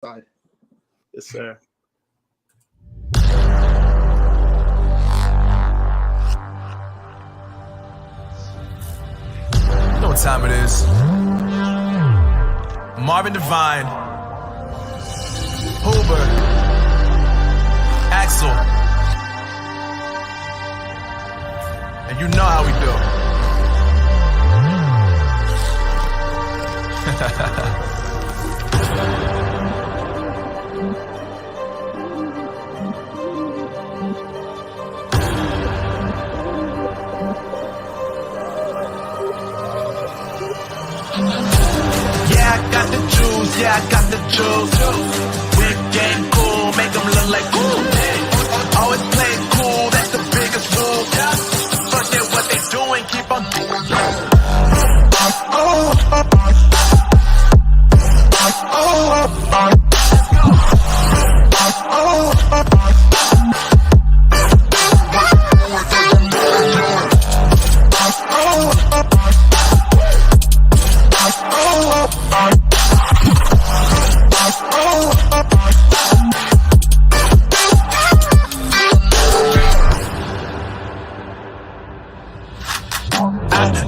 side. Yes, sir. You know what time it is. Marvin Devine, Huber, Axel, and you know how we do. Yeah, I got the juice. Whip game cool, make them look like cool. Always play cool, that's the biggest rule. Forget what they doing, keep on doing.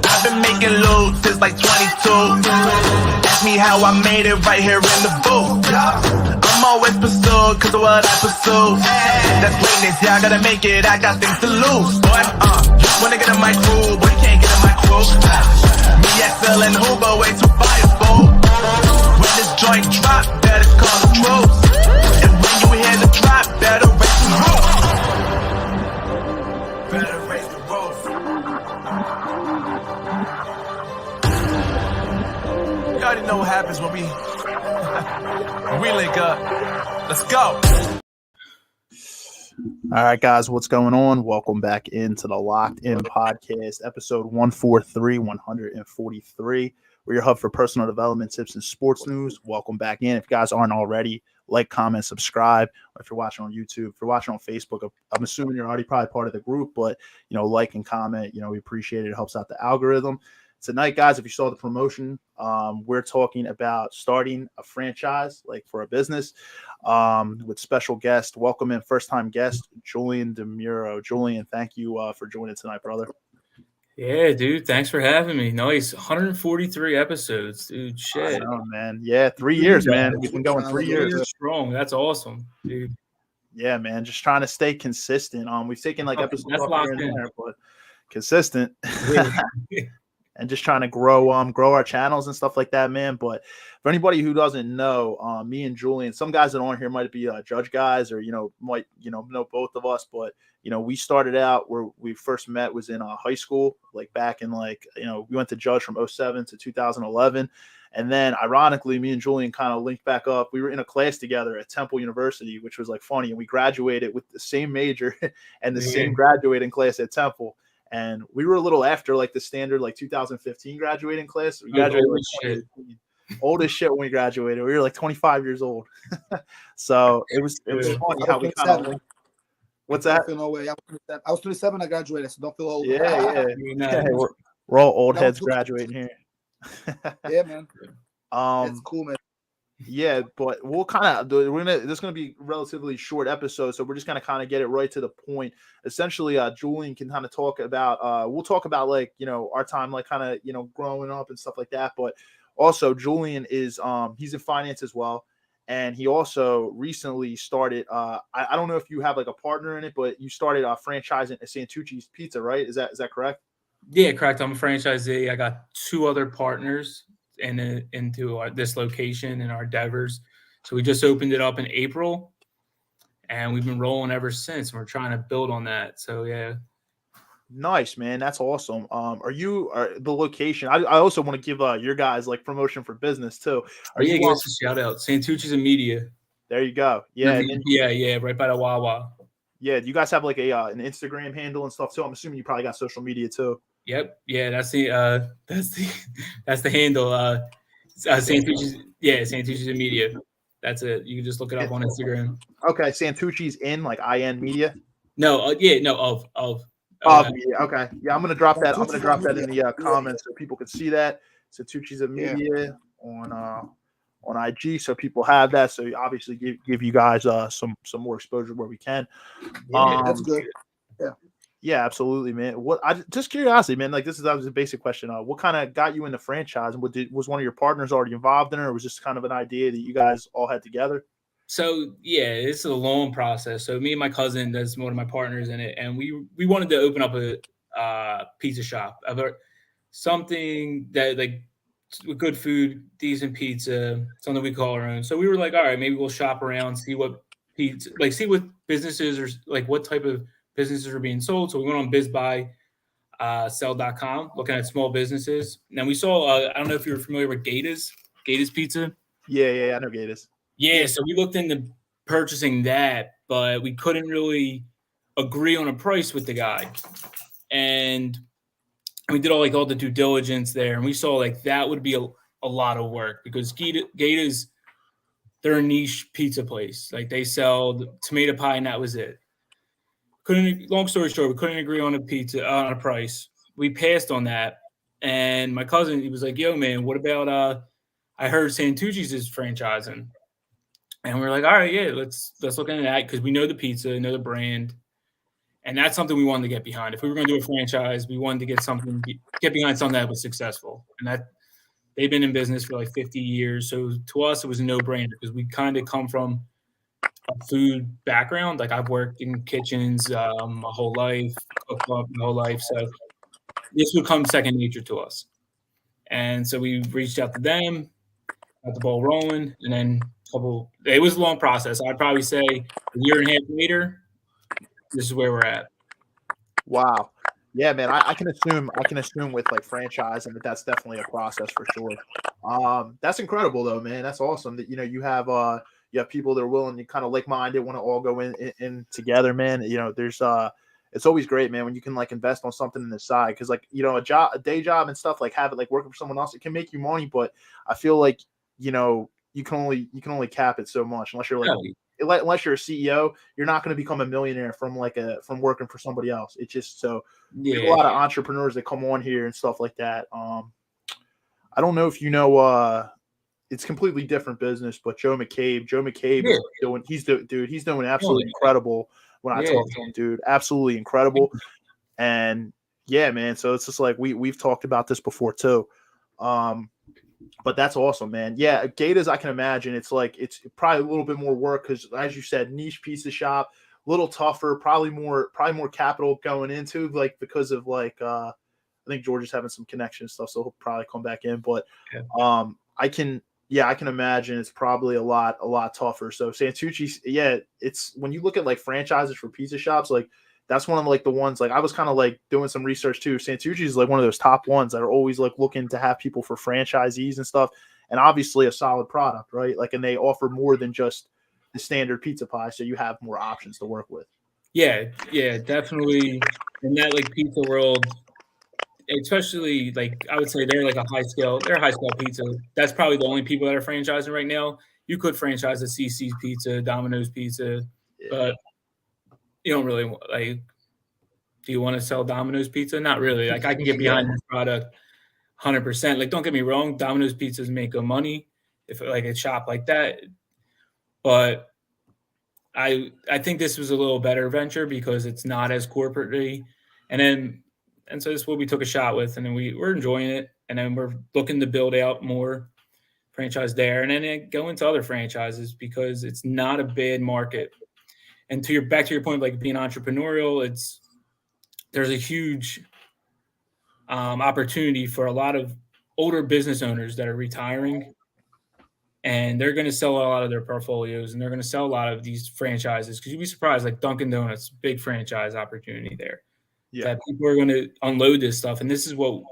I've been making loot since like 22. Ask me how I made it right here in the booth. I'm always pursued cause of what I pursue. That's greatness, yeah, I gotta make it, I got things to lose. Boy, wanna get in my crew, but you can't get in my crew. Me, Axel, and Huber, way too fireable. When this joint drop, better call the troops. And when you hear the drop, better raise the roof. Better raise the roof. You already know what happens when we link up. Let's go. All right, guys, what's going on? Welcome back into the Locked In Podcast, episode 143. We're your hub for personal development tips and sports news. Welcome back in. If you guys aren't already, like, comment, subscribe. Or if you're watching on YouTube, if you're watching on Facebook, I'm assuming you're already probably part of the group, but, like and comment, we appreciate it. It helps out the algorithm. Tonight, guys, if you saw the promotion, we're talking about starting a franchise, like for a business, with special guest. Welcome in first-time guest, Julian Demuro. Julian, thank you for joining tonight, brother. Yeah, dude. Thanks for having me. Nice. 143 episodes, dude. Shit. I know, man. Yeah, 3 years, man. We've been going 3 years. Strong. That's awesome, dude. Yeah, man. Just trying to stay consistent. We've taken like episodes That's off here and locked in. there, but consistent. Yeah. And just trying to grow our channels and stuff like that, man. But for anybody who doesn't know, me and Julian, some guys that are on here might be judge guys, or might know both of us. But we started out where we first met was in high school, like back in we went to judge from 2007 to 2011, and then ironically, me and Julian kind of linked back up. We were in a class together at Temply University, which was like funny, and we graduated with the same major and the same graduating class at Temple. And we were a little after like the standard 2015 graduating class. We graduated old as shit when we graduated. We were like 25 years old. So it was funny how we kind of. What's that? No way. I was 27. I graduated, so don't feel old. Yeah. We're all old heads graduating here. Yeah, man. It's cool, man. Yeah, but we'll kind of do it. This is going to be a relatively short episode, so we're just going to kind of get it right to the point. Essentially, Julian can kind of talk about. We'll talk about our time, kind of growing up and stuff like that. But also, Julian is he's in finance as well, and he also recently started. I don't know if you have a partner in it, but you started franchising at Santuccis Pizza, right? Is that correct? Yeah, correct. I'm a franchisee. I got 2 other partners into this location in our Devers. So we just opened it up in April, and we've been rolling ever since. And we're trying to build on that. So yeah. Nice, man. That's awesome. Are the location? I also want to give your guys promotion for business too. Give us a shout out. Santuccis Media. There you go. Yeah. Yeah. Right by the Wawa. Yeah. Do you guys have an Instagram handle and stuff too? I'm assuming you probably got social media too. Yep. Yeah, that's the handle. Santuccis, Santuccis Media. That's it. You can just look it up on Instagram. Okay, Santuccis IN Media. No, media. Okay. Yeah, I'm gonna drop that. I'm gonna drop that in the comments so people can see that. Santuccis Media IG, so people have that. So obviously give you guys some more exposure where we can. Yeah, that's good. Yeah, absolutely, man. Just curiosity, man. Like that was a basic question. What kind of got you into franchise, and was one of your partners already involved in it, or was this kind of an idea that you guys all had together? So yeah, it's a long process. So me and my cousin, that's one of my partners in it, and we wanted to open up a pizza shop, something that like with good food, decent pizza, something we call our own. So we were like, all right, maybe we'll shop around, see what see what businesses or like what type of businesses are being sold. So we went on bizbuy, looking at small businesses. And then we saw, I don't know if you're familiar with Gata's Pizza. Yeah, I know Gata's. Yeah, so we looked into purchasing that, but we couldn't really agree on a price with the guy. And we did all the due diligence there, and we saw like that would be a lot of work because Gata's, they're a niche pizza place. Like they sell the tomato pie and that was it. Long story short, we couldn't agree on a price. We passed on that. And my cousin, he was like, yo, man, what about I heard Santuccis is franchising. And we were like, all right, yeah, let's look into that because we know the pizza, know the brand. And that's something we wanted to get behind. If we were going to do a franchise, we wanted to get behind something that was successful. And that they've been in business for like 50 years. So to us, it was a no-brainer because we kind of come from a food background. Like I've worked in kitchens my whole life, cooked up my whole life. So this would come second nature to us. And so we reached out to them, got the ball rolling, and then it was a long process. I'd probably say a year and a half later, this is where we're at. Wow. Yeah, man, I can assume with like franchising that's definitely a process for sure. That's incredible though, man. That's awesome that you have people that are willing to kind of like-minded, want to all go in together, man. There's it's always great, man, when you can like invest on something in the side because like a day job and stuff like have it like working for someone else, it can make you money, but I feel like you can only cap it so much unless you're like. Yeah. Unless you're a CEO, you're not going to become a millionaire from working for somebody else. It's just so there's a lot of entrepreneurs that come on here and stuff like that. I don't know if it's completely different business, but Joe Mecaj is doing absolutely incredible when I talk to him, dude. Absolutely incredible. And yeah, man. So it's just like we've talked about this before too. But that's awesome, man. Yeah, Gata's, I can imagine it's probably a little bit more work because, as you said, niche pizza shop, a little tougher, probably more capital going into because of I think George is having some connection stuff, so he'll probably come back in. But I can imagine it's probably a lot tougher. So Santucci's, it's when you look at like franchises for pizza shops, like. That's one of like the ones like I was kind of like doing some research too. Santucci's is like one of those top ones that are always like looking to have people for franchisees and stuff. And obviously a solid product, right? Like, and they offer more than just the standard pizza pie. So you have more options to work with. Yeah, definitely. In that like pizza world, especially like I would say they're a high scale pizza. That's probably the only people that are franchising right now. You could franchise a CC's Pizza, Domino's Pizza, but you don't really do you want to sell Domino's Pizza? Not really. Like I can get behind this product 100%. Like, don't get me wrong. Domino's pizzas make good money if a shop like that. But I think this was a little better venture because it's not as corporate-y. And so this is what we took a shot with. And then we're enjoying it. And then we're looking to build out more franchise there. And then go into other franchises because it's not a bad market. And back to your point, like being entrepreneurial, there's a huge opportunity for a lot of older business owners that are retiring, and they're going to sell a lot of their portfolios, and they're going to sell a lot of these franchises because you'd be surprised, like Dunkin' Donuts, big franchise opportunity there. Yeah, that people are going to unload this stuff, and this is what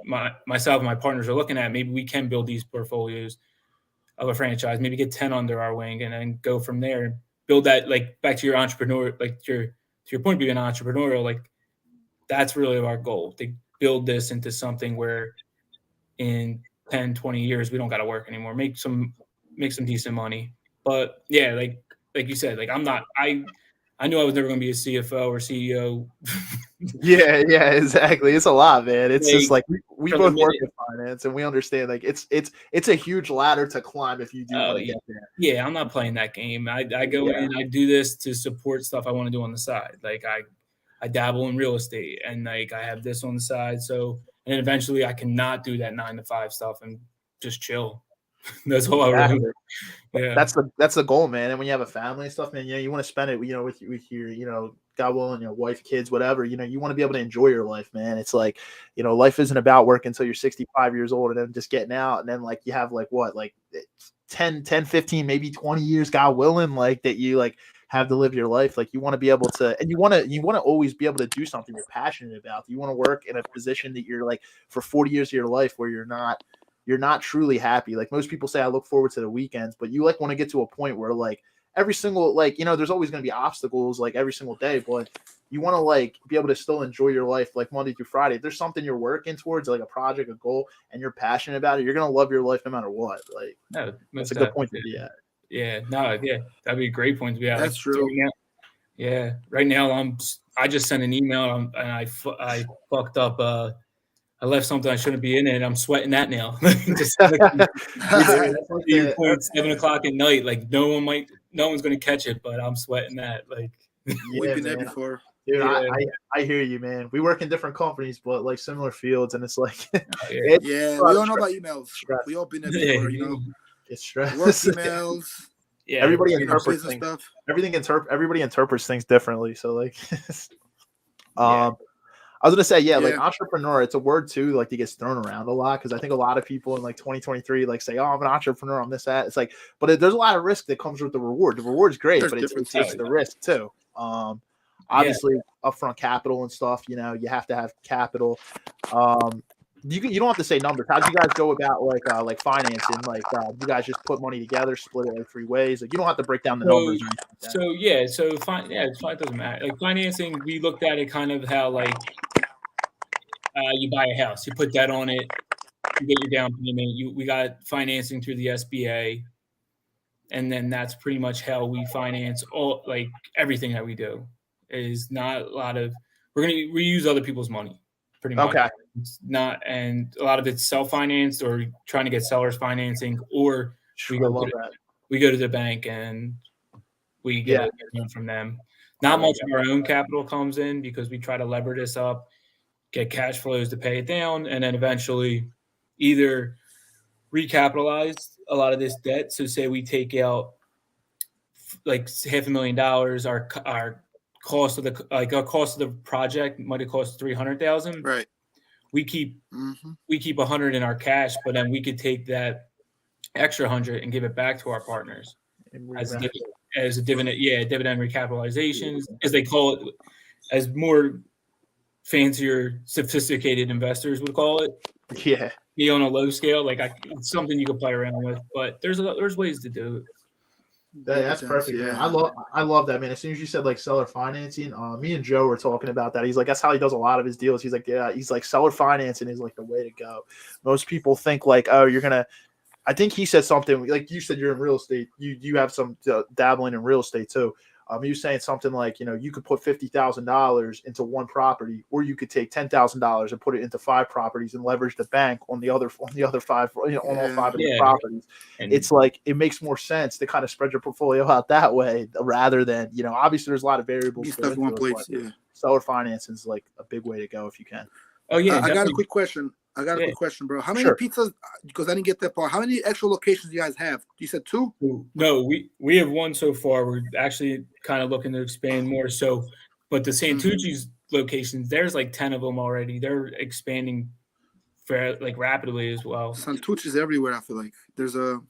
myself and my partners are looking at. Maybe we can build these portfolios of a franchise, maybe get 10 under our wing, and then go from there. Build that, like back to your entrepreneur, like to your point, being entrepreneurial, like that's really our goal, to build this into something where in 10, 20 years, we don't got to work anymore, make some decent money. But yeah, like you said, like I knew I was never going to be a CFO or CEO Yeah, exactly. It's a lot, man. It's just like we both work in finance, and we understand like it's a huge ladder to climb if you do want to get there. Yeah, I'm not playing that game. I go in, I do this to support stuff I want to do on the side. Like I dabble in real estate, and like I have this on the side. So, and eventually I cannot do that 9-to-5 stuff and just chill. That's all I remember. Yeah, that's the goal, man. And when you have a family and stuff, man, you want to spend it, with your, God willing, wife, kids, whatever. You want to be able to enjoy your life, man. It's like, life isn't about working until you're 65 years old and then just getting out, and then like you have like 10, 15, maybe 20 years, God willing, like that you like have to live your life. Like you want to be able to, and you want to always be able to do something you're passionate about. You want to work in a position that you're like for 40 years of your life where you're not truly happy. Like most people say, I look forward to the weekends, but you like want to get to a point where like every single, like, there's always going to be obstacles like every single day, but you want to like be able to still enjoy your life like Monday through Friday. If there's something you're working towards, like a project, a goal, and you're passionate about it, you're going to love your life no matter what. Like that's a good point to be at. Yeah, that'd be a great point to be at. That's true. Yeah, right now I just sent an email and I fucked up. I left something I shouldn't be in it, and I'm sweating that now. Just like, 7 o'clock at night. Like no one's gonna catch it, but I'm sweating that. Like we've been there before. Dude, yeah. I hear you, man. We work in different companies, but like similar fields, and it's like we all know about emails. Stress. We all been there before, It's stress. Work emails. Yeah, everybody interprets things. Everybody interprets things differently. So like I was gonna say, like entrepreneur, it's a word too, like that gets thrown around a lot because I think a lot of people in like 2023 like say, "Oh, I'm an entrepreneur, I'm this, that." It's like, but there's a lot of risk that comes with the reward. The reward's great, but it takes the risk too. Obviously, upfront capital and stuff. You have to have capital. You don't have to say numbers. How do you guys go about like financing? Like, you guys just put money together, split it like 3 ways. Like, you don't have to break down the numbers. It doesn't matter. Like financing, we looked at it kind of how like. You buy a house, you put debt on it, you get your down payment. We got financing through the SBA, and then that's pretty much how we finance all like everything that we do. Is not a lot of we use other people's money, pretty much. Okay. It's not, and a lot of it's self-financed or trying to get sellers financing, or we go to the bank and we get a loan from them. Not much of our own capital comes in because we try to lever this up, get cash flows to pay it down, and then eventually either recapitalize a lot of this debt. So say we take out like $500,000, our cost of the project might have cost $300,000. Right. We keep $100 in our cash, but then we could take that extra $100 and give it back to our partners as a dividend. Yeah, dividend recapitalization, as they call it, as more fancier, sophisticated investors would call it. Yeah. Be on a low scale, like it's something you can play around with, but there's ways to do it. That's perfect, man. I love that, man. As soon as you said like seller financing, me and Joe were talking about that. He's like, that's how he does a lot of his deals. He's like, he's like seller financing is like the way to go. Most people think like, oh, you're gonna. I think he said something like you said you're in real estate. You have some dabbling in real estate too. He was saying something like, you could put $50,000 into one property, or you could take $10,000 and put it into 5 properties and leverage the bank on the other 5, on all 5 of the properties. And it's like, it makes more sense to kind of spread your portfolio out that way rather than, obviously there's a lot of variables. Seller financing is like a big way to go if you can. Oh yeah. I got a quick question. Quick question, bro. How many pizzas, because I didn't get that part, how many actual locations do you guys have? You said 2? No, we have 1 so far. We're actually kind of looking to expand more. So, but the Santuccis locations, there's like 10 of them already. They're expanding rapidly as well. Santuccis everywhere, I feel like. There's a...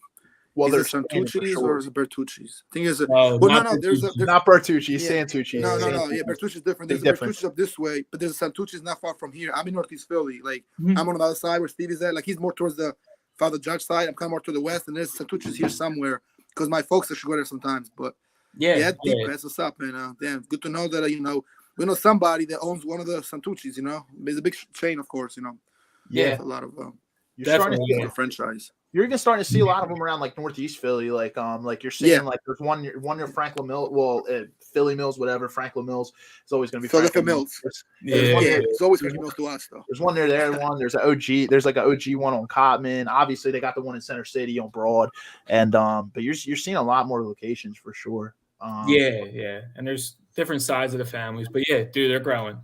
Well, is it Santucci's or is it Bertucci's? I think it's there's not Bertucci's, Santucci's. No. Yeah, Bertucci's different. There's a Bertucci's up this way, but there's a Santucci's not far from here. I'm in Northeast Philly. Like, I'm on the other side where Steve is at. Like, he's more towards the Father Judge side. I'm kind of more to the west, and there's Santucci's here somewhere because my folks actually go there sometimes. But deep, that's what's up, man. Damn, good to know that, we know somebody that owns one of the Santucci's, It's a big chain, of course, Yeah. It's a lot of... You're starting to get a franchise. You're even starting to see a lot of them around like Northeast Philly, like you're seeing like there's one near Franklin Mills, Philly Mills, whatever. Franklin Mills is always going to be Philadelphia Mills. It's always Franklin Mills to us though. There's one near there. There's an OG. There's like an OG one on Cotman. Obviously, they got the one in Center City on Broad, and but you're seeing a lot more locations for sure. Yeah, and there's different sides of the families, but yeah, dude, they're growing.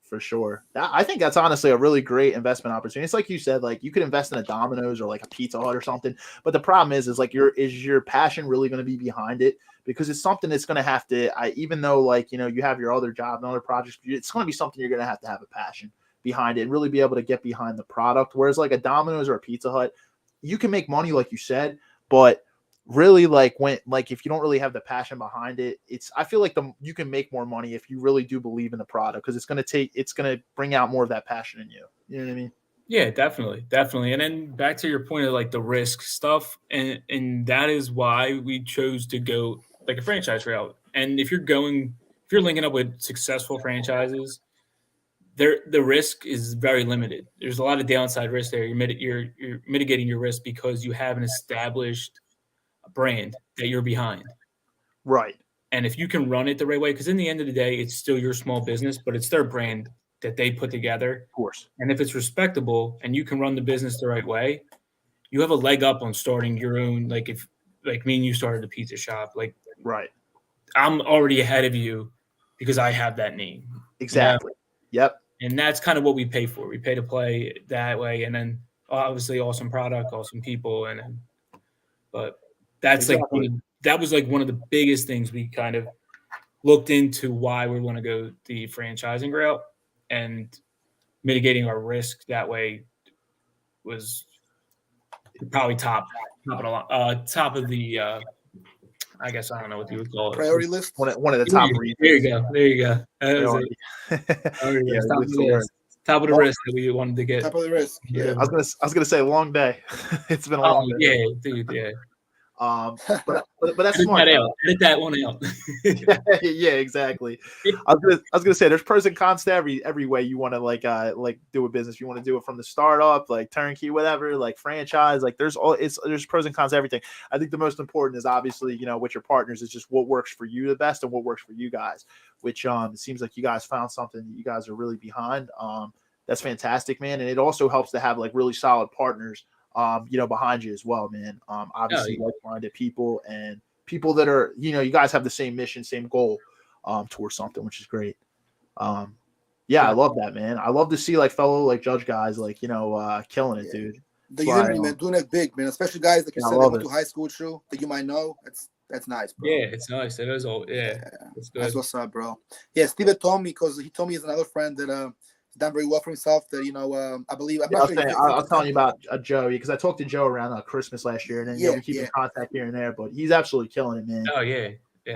For sure. I think that's honestly a really great investment opportunity. It's like you said, like you could invest in a Domino's or like a Pizza Hut or something. But the problem is like is your passion really going to be behind it? Because it's something that's going to have to, even though like, you have your other job and other projects, it's going to be something you're going to have a passion behind it and really be able to get behind the product. Whereas like a Domino's or a Pizza Hut, you can make money, like you said, but really if you don't really have the passion behind it, I feel like you can make more money if you really do believe in the product, because it's going to bring out more of that passion in you. You know what I mean? Yeah, definitely. And then back to your point of like the risk stuff, and that is why we chose to go like a franchise route. And if you're linking up with successful franchises, the risk is very limited. There's a lot of downside risk there. You're mitigating your risk because you have an established brand that you're behind. Right. And if you can run it the right way, because in the end of the day, it's still your small business, but it's their brand that they put together. Of course. And if it's respectable and you can run the business the right way, you have a leg up on starting your own. Like if like me and you started a pizza shop, like right. I'm already ahead of you because I have that name. Exactly. Yep. And that's kind of what we pay for. We pay to play that way. And then obviously awesome product, awesome people. But that's exactly. That was like one of the biggest things we kind of looked into why we want to go the franchising route, and mitigating our risk that way was probably top of the I guess I don't know what you would call it. Priority list. One of the top reasons. There you go. Top of the risk that we wanted to get. Top of the risk. Yeah. I was gonna say long day. It's been a long day. Yeah, dude. Yeah. But that's smart. Edit that one out. Yeah, exactly. I was gonna say there's pros and cons to every way you want to like do a business. You want to do it from the startup, like turnkey, whatever, like franchise. Like there's pros and cons to everything. I think the most important is obviously with your partners is just what works for you the best and what works for you guys. Which it seems like you guys found something that you guys are really behind. That's fantastic, man, and it also helps to have like really solid partners. Behind you as well, man. Obviously like-minded people and people that are, you guys have the same mission, same goal, towards something, which is great. I love that, man. I love to see like fellow like judge guys, like, killing it, dude. The unity, man, doing it big, man, especially guys like you said that went to high school too, that you might know. That's nice, bro. Yeah, it's nice. It is all, That's good. That's what's up, bro. Yeah, Steven told me, because he told me he's another friend that done very well for himself. That I believe. I was telling you about Joe, because I talked to Joe around Christmas last year, and then we keep in contact here and there. But he's absolutely killing it, man. Oh yeah.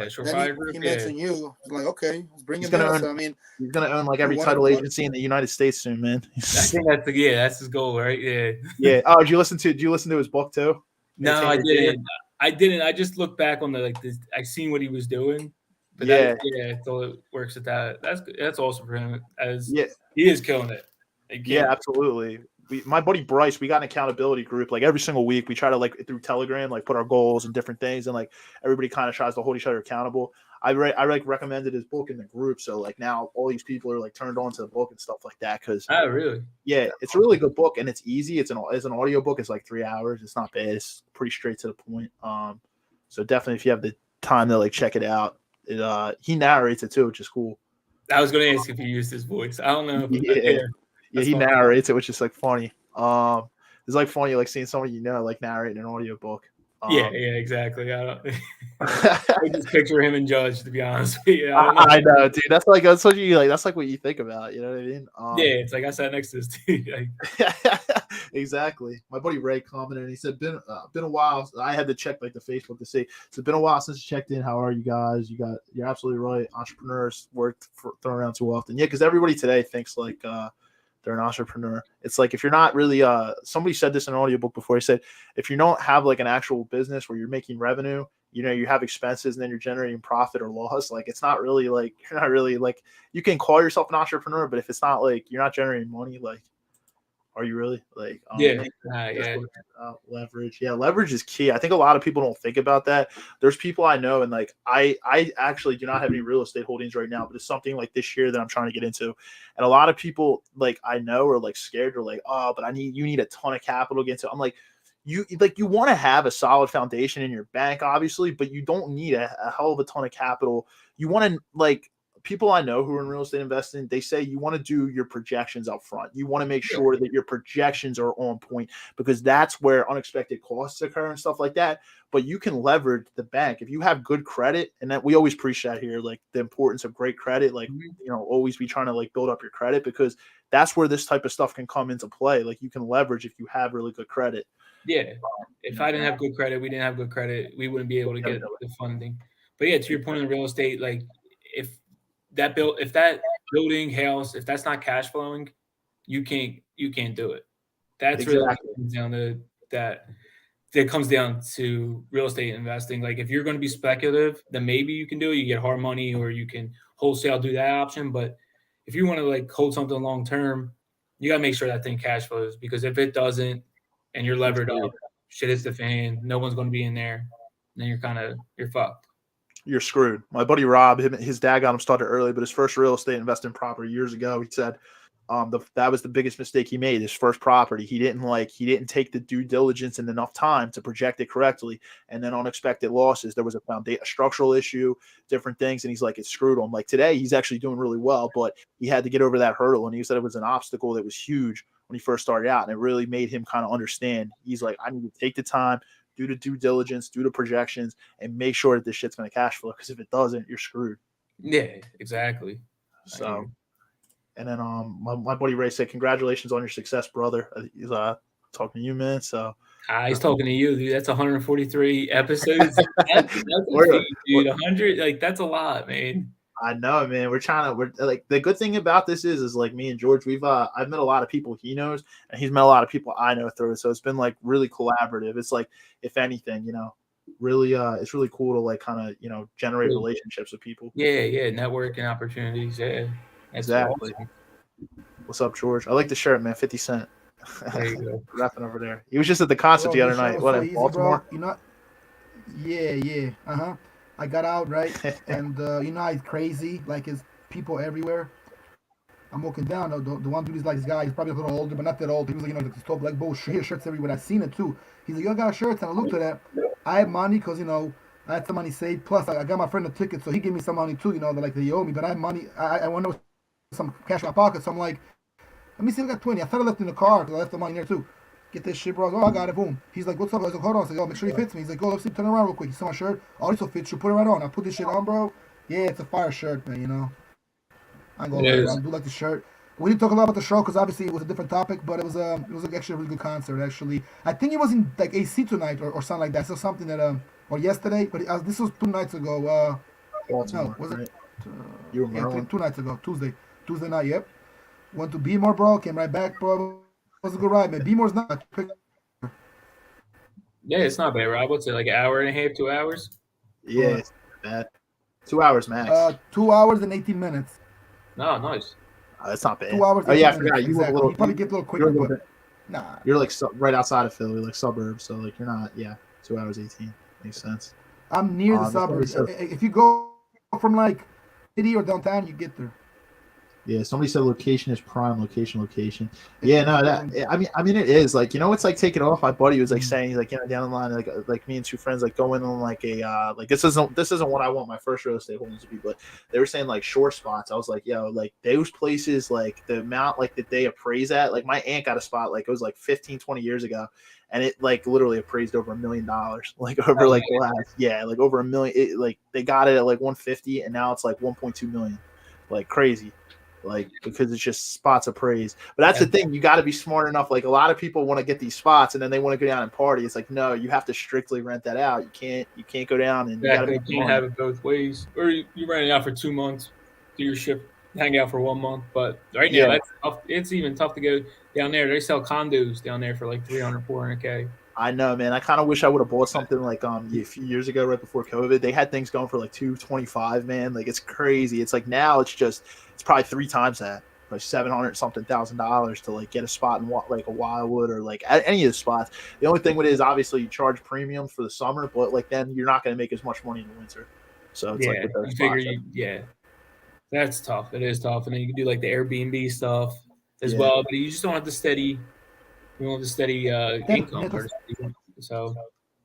Sure. He mentioned you. He's like, okay, let's bring him in. He's gonna own like every title agency in the United States soon, man. I think that's his goal, right? Yeah. Yeah. Oh, did you listen to his book too? No, I didn't. I just looked back on the I seen what he was doing. But so it works at that. That's good. That's awesome for him. He is killing it. Yeah, absolutely. My buddy Bryce, we got an accountability group. Like every single week, we try to like through Telegram, like put our goals and different things, and like everybody kind of tries to hold each other accountable. I recommended his book in the group, so like now all these people are like turned on to the book and stuff like that. Because really? Yeah, it's a really good book and it's easy. It's an audio book. It's like 3 hours. It's not bad. It's pretty straight to the point. So definitely if you have the time to like check it out. He narrates it too, which is cool. I was going to ask if he used his voice. I don't know. He narrates it, which is like funny. It's like funny, like seeing somebody like narrate an audio book. Yeah, exactly. I just picture him and Judge, to be honest. I know, dude. That's what you like. That's like what you think about. You know what I mean? It's like I sat next to this dude. Exactly. My buddy Ray commented, and he said, "Been a while." I had to check like the Facebook to see. It's been a while since you checked in. How are you guys? You're absolutely right. Entrepreneurs work thrown around too often. Yeah, because everybody today thinks like they're an entrepreneur. It's like if you're not really somebody said this in an audiobook before. He said if you don't have like an actual business where you're making revenue, you have expenses and then you're generating profit or loss. Like it's not really like you're not really like you can call yourself an entrepreneur, but if it's not like you're not generating money, like Are you really like? Yeah. Leverage. Yeah, leverage is key. I think a lot of people don't think about that. There's people I know, and like I actually do not have any real estate holdings right now, but it's something like this year that I'm trying to get into. And a lot of people like I know are like scared or like, oh, but you need a ton of capital to get into. I'm like, you want to have a solid foundation in your bank, obviously, but you don't need a hell of a ton of capital. You want to like. People I know who are in real estate investing, they say you want to do your projections up front. You want to make sure that your projections are on point because that's where unexpected costs occur and stuff like that. But you can leverage the bank if you have good credit, and that we always preach that here, like the importance of great credit. Like always be trying to like build up your credit because that's where this type of stuff can come into play. Like you can leverage if you have really good credit. Yeah, if I didn't have good credit, we didn't have good credit, we wouldn't be able to get the funding. But yeah, to your point in real estate, like if that building house, if that's not cash flowing, you can't do it. That's really what comes down to that. That comes down to real estate investing. Like if you're going to be speculative, then maybe you can do it. You get hard money, or you can wholesale do that option. But if you want to like hold something long term, you got to make sure that thing cash flows because if it doesn't, and you're levered up, shit hits the fan. No one's going to be in there. Then you're fucked. You're screwed. My buddy Rob, his dad got him started early, but his first real estate investing property years ago, he said that was the biggest mistake he made. His first property, he didn't take the due diligence and enough time to project it correctly, and then unexpected losses. There was a structural issue, different things, and he's like, it screwed him. Like today, he's actually doing really well, but he had to get over that hurdle, and he said it was an obstacle that was huge when he first started out, and it really made him kind of understand. He's like, I need to take the time. Do the due diligence, do the projections, and make sure that this shit's going to cash flow. Because if it doesn't, you're screwed. Yeah, exactly. So, and then my buddy Ray said, "Congratulations on your success, brother." He's talking to you, man. So he's talking to you, dude. That's 143 episodes. that's dude. 100, like that's a lot, man. I know, man. We're like the good thing about this is like me and George. I've met a lot of people he knows, and he's met a lot of people I know through it. So it's been like really collaborative. It's like if anything, really, it's really cool to like kind of generate relationships with people. Yeah, networking opportunities. Yeah, exactly. Awesome. What's up, George? I like the shirt, man. 50 Cent. There you go. Rapping over there. He was just at the concert the other night. What in Baltimore? Bro. Yeah. I got out, right? And, it's crazy. Like, it's people everywhere. I'm walking down. The one dude is like this guy. He's probably a little older, but not that old. He was like, this top black bull shirts everywhere. I seen it, too. He's like, yo, I got shirts. And I looked at that. I had money because, I had some money saved. Plus, I got my friend a ticket, so he gave me some money, too, they owe me. But I had money. I went with some cash in my pocket. So I'm like, let me see if I got 20. I thought I left in the car because I left the money there, too. Get this shit, bro. I got it. Boom. He's like, what's up? I was like, hold on. I was like, make sure he fits me. He's like, go, let's see. Turn around real quick. He saw my shirt. Oh, this will fit you. Put it right on. I put this shit on, bro. Yeah, it's a fire shirt, man, I ain't gonna lie. I do like the shirt. We didn't talk a lot about the show because obviously it was a different topic, but it was like actually a really good concert, actually. I think it was in like AC tonight or something like that. So something that, or yesterday, but this was 2 nights ago. Baltimore, no, was it? You were Maryland? 2 nights ago. Tuesday night, yep. Went to Bmore, bro. Came right back, bro. It was a good ride, man. Bmore's not quick. Yeah, it's not bad, Rob. What's it, like an hour and a half, 2 hours? Yeah, it's not bad. 2 hours max. 2 hours and 18 minutes. No, nice. That's not bad. 2 hours. Oh yeah, I forgot. Exactly. You probably get a little quicker, but nah. You're like right outside of Philly, like suburbs. So like you're not. Yeah, 2 hours 18 makes sense. I'm near the suburbs. If you go from like city or downtown, you get there. Yeah, somebody said location is prime. Location. Yeah, no, that I mean it is like it's like taking off. My buddy was like saying he's like down the line like me and two friends like going on like a like this isn't what I want my first real estate holdings to be, but they were saying like short spots. I was like, yo, like those places like the amount like that they appraise at, like my aunt got a spot like it was like 15-20 years ago, and it like literally appraised over $1 million like over like the last like over $1 million. It, like they got it at like 150 and now it's like 1.2 million, like crazy. Like because it's just spots of praise. But that's the thing, you got to be smart enough. Like a lot of people want to get these spots and then they want to go down and party. It's like no, you have to strictly rent that out. You can't go down and you can't have it both ways. Or you rent it out for 2 months, do your shift, hang out for 1 month. But right now that's tough. It's even tough to go down there. They sell condos down there for like 300, 400K. I know, man. I kind of wish I would have bought something like a few years ago, right before COVID. They had things going for like $225, man. Like it's crazy. It's like now it's probably 3 times that. like $700,000 to like get a spot in like a Wildwood or like any of the spots. The only thing with it is obviously you charge premium for the summer, but like then you're not going to make as much money in the winter. So it's like with those spots, that's tough. It is tough, and then you can do like the Airbnb stuff as well, but you just don't have the steady. You don't have the steady income. So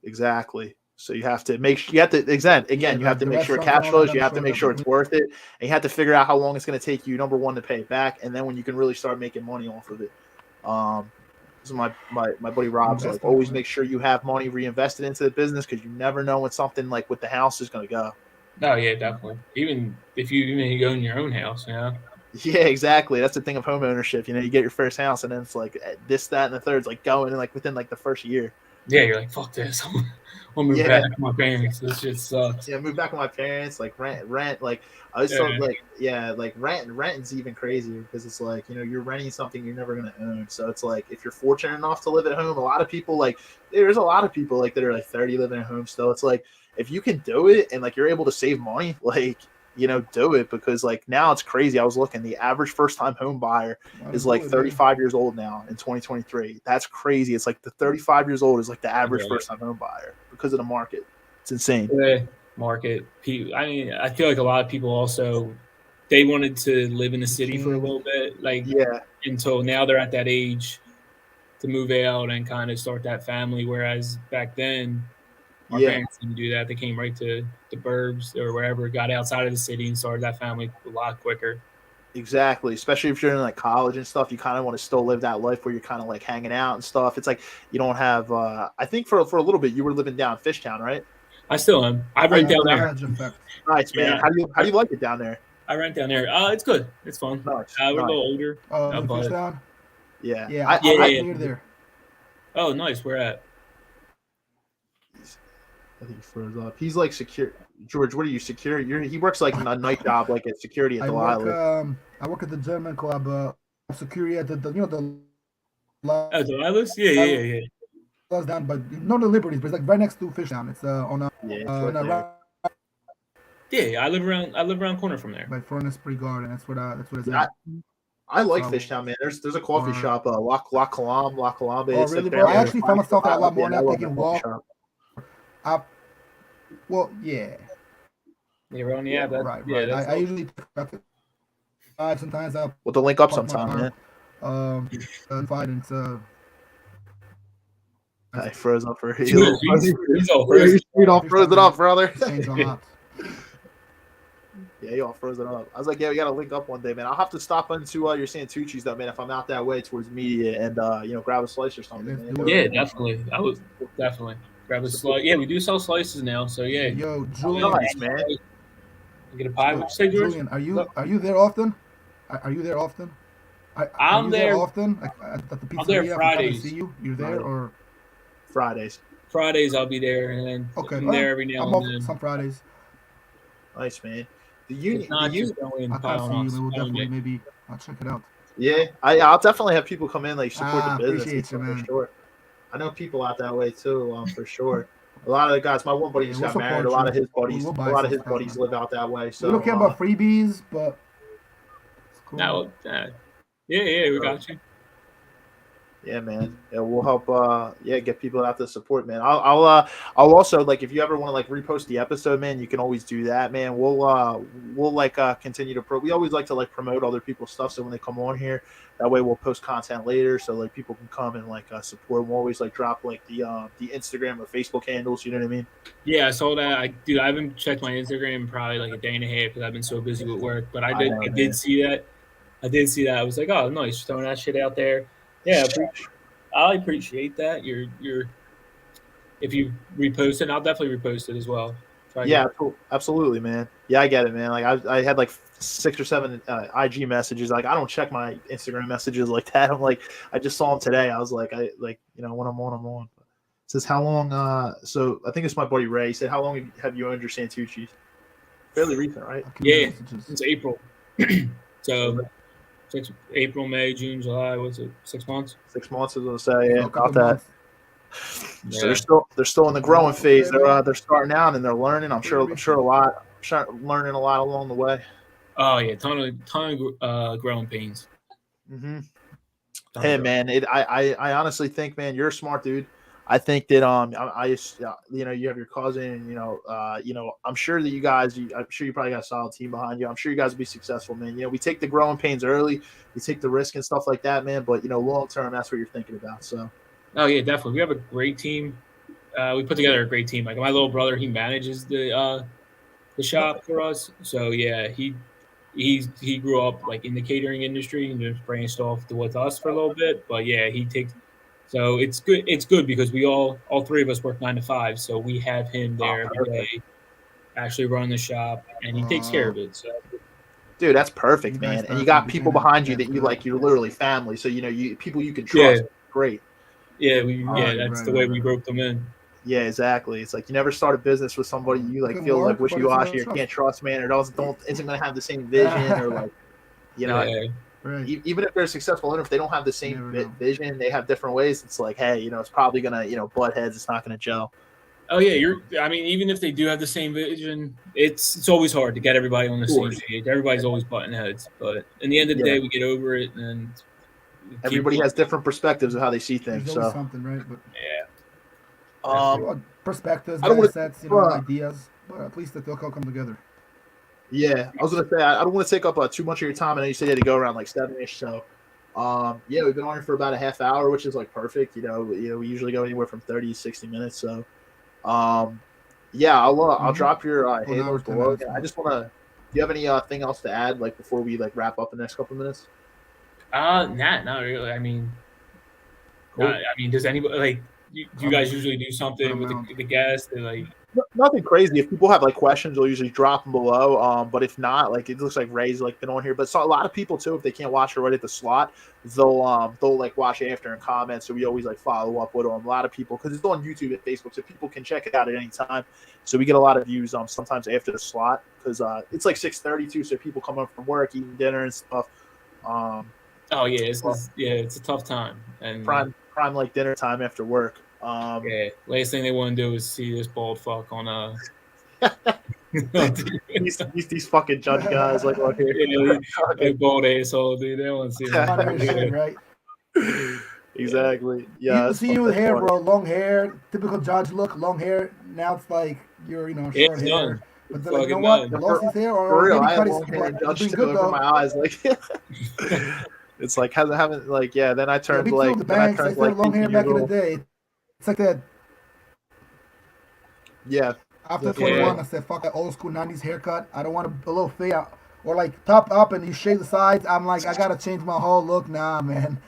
exactly. So you have to make sure you have to you have to make sure cash flows. You have to make sure it's worth it, and you have to figure out how long it's going to take you. Number one, to pay it back, and then when you can really start making money off of it. This is my buddy Rob's like, always make sure you have money reinvested into the business because you never know when something like with the house is going to go. Oh yeah, definitely. Even if you own your own house, Yeah, exactly. That's the thing of home ownership. You get your first house, and then it's like this, that, and the third's like going in like within like the first year. Yeah, you're like, fuck this. I'll move back with my parents. This shit sucks. Yeah, move back with my parents. Like rent. Like I was renting's even crazier because it's like you're renting something you're never gonna own. So it's like if you're fortunate enough to live at home, a lot of people there's a lot of people like that are like 30 living at home still. It's like if you can do it and like you're able to save money, like do it because like now it's crazy. I was looking, the average first time home buyer is like 35 years old now in 2023. That's crazy. It's like the 35 years old is like the average first time home buyer because of the market. It's insane. Market. I mean, I feel like a lot of people also they wanted to live in the city for a little bit, until now they're at that age to move out and kind of start that family. Whereas back then, our parents didn't do that. They came right to the burbs or wherever, got outside of the city and started that family a lot quicker. Exactly. Especially if you're in like college and stuff, you kind of want to still live that life where you're kind of like hanging out and stuff. It's like you don't have I think for a little bit you were living down Fishtown, right? I still am. I rent down there. Nice, man. Yeah. How do you like it down there? I rent down there. It's good. It's fun. Nice. We're a little older. Fishtown? Yeah. Yeah. I near there. Oh, nice. Where at? I think he froze up. He's like secure. George, what are you secure? He works like a night job, like at security at Delilah. I work at the German club. Security at the Delilah's? Yeah. Close down, but not the Liberties, but it's like right next to Fishtown. It's on a I live around corner from there. By Furnace Spree Garden. That's what it's at. I like Fishtown, man. There's a coffee shop, La Colombe. Oh, really, bro? I actually found myself a lot more now taking walk. Yeah, we're on the app. Right. I usually sometimes we'll to link up sometime, man. I froze up for he's all froze it up, brother. Yeah, you all froze it up. I was like, we gotta link up one day, man. I'll have to stop into your Santuccis though, man. If I'm out that way towards media and grab a slice or something. Man. Yeah, definitely. I would definitely grab a slice. Yeah, we do sell slices now, so yeah. Yo, Julian, nice, man. You get a pie. What you say, George? Julian, are you there often? Are you there often? I'm there often. At the pizzeria, I'm there Fridays. See you? You're there or Fridays? Fridays I'll be there, and then I'm there every now and then. Some Fridays. Nice, man. I'll see you. We'll definitely maybe I'll check it out. Yeah, I'll definitely have people come in like support the business. Appreciate you, man. For sure. I know people out that way too, for sure. A lot of the guys, my one buddy just got married. A lot of his buddies, live out that way. So we don't care about freebies, but it's cool. No, we got you. Yeah, man. Yeah, we'll help. Get people out to support, man. I'll also like if you ever want to like repost the episode, man, you can always do that, man. We'll continue to we always like to like promote other people's stuff, so when they come on here, that way we'll post content later, so like people can come and like support. We'll always like drop like the Instagram or Facebook handles. You know what I mean? Yeah, I saw that. I haven't checked my Instagram in probably like a day and a half because I've been so busy with work. But I did see that. I was like, oh, nice, throwing that shit out there. Yeah, I appreciate that. If you repost it, I'll definitely repost it as well. Absolutely, man. Yeah, I get it, man. Like I had like 6 or 7 IG messages. Like I don't check my Instagram messages like that. I'm like, I just saw them today. I was like, when I'm on. It says how long? So I think it's my buddy Ray. He said, how long have you owned your Santuccis? Fairly recent, right? Yeah, since April. So. April, May, June, July. What's it? 6 months. 6 months, I was gonna say. Yeah, about that. Yeah. So they're still in the growing phase. They're starting out and they're learning. I'm sure a lot. Learning a lot along the way. Oh yeah, ton of growing pains. Mm-hmm. Hey man, I honestly think, man, you're a smart dude. I think that you know, you have your cousin, and you know, I'm sure that I'm sure you probably got a solid team behind you. I'm sure you guys will be successful, man. You know, we take the growing pains early, we take the risk and stuff like that, man. But you know, long term, that's what you're thinking about. So, oh yeah, definitely. We have a great team. We put together a great team. Like my little brother, he manages the shop for us. So yeah, he grew up like in the catering industry and just branched off with us for a little bit. But yeah, he takes. So it's good. It's good because we all three of us work 9 to 5. So we have him there every day, actually running the shop, and he takes care of it. So. Dude, that's perfect, man. And you got people behind you that you like. You're literally family. So you know, people you can trust. Yeah. Great. Yeah, that's the way we roped them in. Yeah, exactly. It's like you never start a business with somebody you like feel like wishy-washy or can't trust, man, or isn't gonna have the same vision or like, you know, even if they're successful and if they don't have the same vision, they have different ways. It's like, hey, you know, it's probably gonna, you know, butt heads. It's not gonna gel. Oh yeah, I mean, even if they do have the same vision, it's always hard to get everybody on the same page. Everybody's always butting heads, but in the end of the day, we get over it, and everybody has different perspectives of how they see things. There's always something, right? But yeah. Perspectives, mindsets, you know, ideas, but at least they'll come together. Yeah, I was gonna say I don't want to take up too much of your time. I know you said you had to go around like 7-ish, so yeah, we've been on here for about a half hour, which is like perfect. You know, we usually go anywhere from 30 to 60 minutes. So, yeah, I'll drop your handles below. I just want to. Do you have anything else to add, like before we like wrap up the next couple of minutes? Not really. I mean, cool. I mean, does anybody like? Do you guys usually do something with the guests? Like nothing crazy. If people have like questions, they'll usually drop them below. But if not, like it looks like Ray's like been on here. But so a lot of people too, if they can't watch it right at the slot, they'll like watch after and comment. So we always like follow up with them. A lot of people because it's on YouTube and Facebook, so people can check it out at any time. So we get a lot of views sometimes after the slot because it's like 6:32, so people come up from work, eating dinner and stuff. Oh yeah, it's a tough time and prime like dinner time after work. Yeah, last thing they want to do is see this bald fuck on these fucking judge guys like on here. Yeah, bald asshole, dude. They want to see that, right? Exactly. Yeah. You see you with hair, bro. Long hair, typical judge look. Long hair. Now it's like you're, short hair. Done. But they're like, you know what? You lost his hair, or real, maybe I cut have long hair and judge good over my eyes, like. It's like haven't like then I turned like the banks. I still long hair back in the day. It's like that. Yeah. After 21, I said, fuck that old school 90s haircut. I don't want a little fade out or like top up and you shave the sides. I'm like, I gotta change my whole look. Nah, man.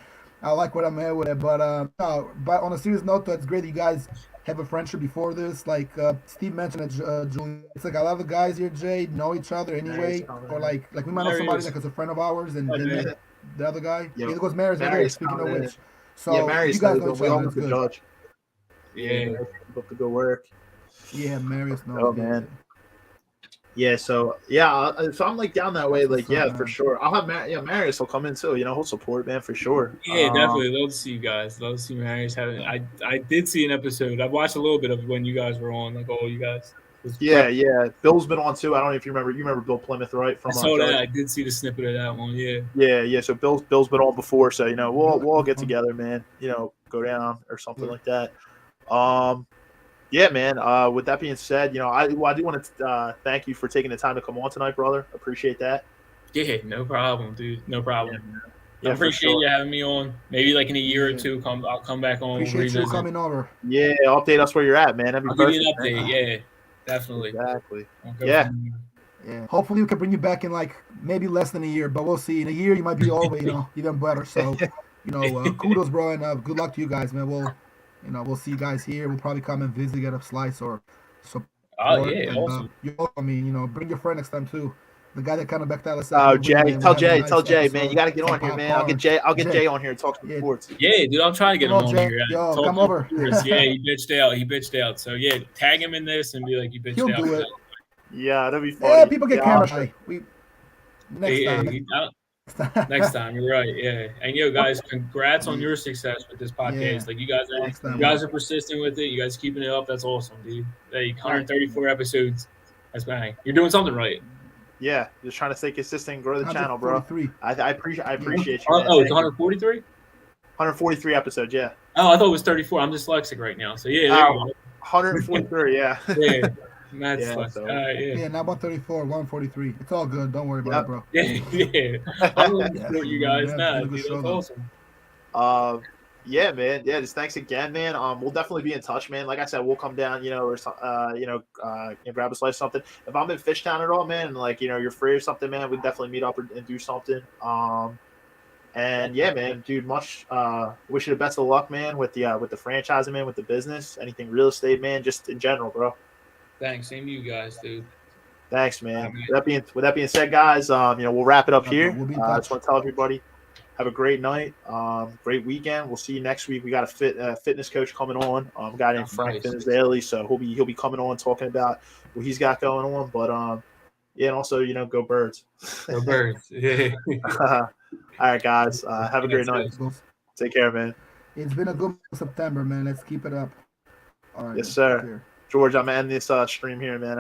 I like what I'm at with it. But no, but on a serious note, though, it's great that you guys have a friendship before this. Like Steve mentioned it, Julian. It's like a lot of the guys here, Jay, know each other anyway. Or like we might know somebody that is a friend of ours and the other guy. Either goes Mary's speaking of which. So you guys know each other. It's good. Judge. Yeah. Have to go work. Yeah, Marius. No. Oh man. Yeah. So so I'm like down that way. Like for sure. I'll have Marius will come in too. He'll support, man, for sure. Yeah, definitely. Love to see you guys. Love to see Marius. I did see an episode. I watched a little bit of when you guys were on. Like all you guys. Yeah. Bill's been on too. I don't know if you remember. You remember Bill Plymouth, right? I saw that. I did see the snippet of that one. Yeah. Yeah. So Bill's been on before. So we'll all get together, man. Go down or something like that. Yeah, man. With that being said, I do want to thank you for taking the time to come on tonight, brother. Appreciate that. Yeah, no problem, dude. No problem. Yeah, I appreciate you having me on. Maybe like in a year or two, I'll come back on. Appreciate you coming over. Yeah, update us where you're at, man. I'll give you an update. Man. Yeah, definitely. Exactly. Yeah. Hopefully we can bring you back in like maybe less than a year, but we'll see. In a year, you might be all even better. So, kudos, bro, and good luck to you guys, man. We'll see you guys here. We'll probably come and visit, get a slice or support. Oh, yeah, awesome. Bring your friend next time too. The guy that kind of backed out. Oh, Jay, tell Jay, man, you got to get on here, man. I'll get Jay on here and talk some sports. Yeah, dude, I'm trying to get him on here. Yo, come over. Yeah, he bitched out. So yeah, tag him in this and be like, you bitched out. He'll do it. Yeah, that'd be funny. Yeah, people get camera shy. Next time, you're right. Yeah, and guys, congrats on your success with this podcast. Like you guys are persistent with it. You guys keeping it up. That's awesome, dude. 134 episodes. That's bang. You're doing something right. Yeah, just trying to stay consistent and grow the channel, bro. 143. I appreciate you. Oh, Man. oh, it's Thank you. 143. 143 episodes, yeah. Oh, I thought it was 34. I'm dyslexic right now. So yeah, there you go. 143, yeah. Yeah, Matt's Yeah, dyslexic. so- Yeah. Not 134, 143. It's all good. Don't worry about it, bro. Yeah. I'm going to support you guys. Yeah, Nah, it's a good dude, show, that's though. awesome. Yeah, man. Yeah, just thanks again, man. We'll definitely be in touch, man. Like I said, we'll come down, or grab a slice of something. If I'm in Fishtown at all, man, and like, you're free or something, man, we definitely meet up and do something. And yeah, man, dude, much wish you the best of luck, man, with the franchising, man, with the business, anything real estate, man, just in general, bro. Thanks. Same to you guys, dude. Thanks, man. With that being said, guys, we'll wrap it up here. We'll be in I touch. just want to tell everybody, have a great night, great weekend. We'll see you next week. We got a fitness coach coming on, a guy named Frank Nice. Fitness Daily, so he'll be coming on talking about what he's got going on. But yeah, and also go Birds. Go Birds. Yeah. All right, guys, have a great night. Take care, man. It's been a good September, man. Let's keep it up. All right. Yes, sir. Take care. George, I'm gonna end this stream here, man.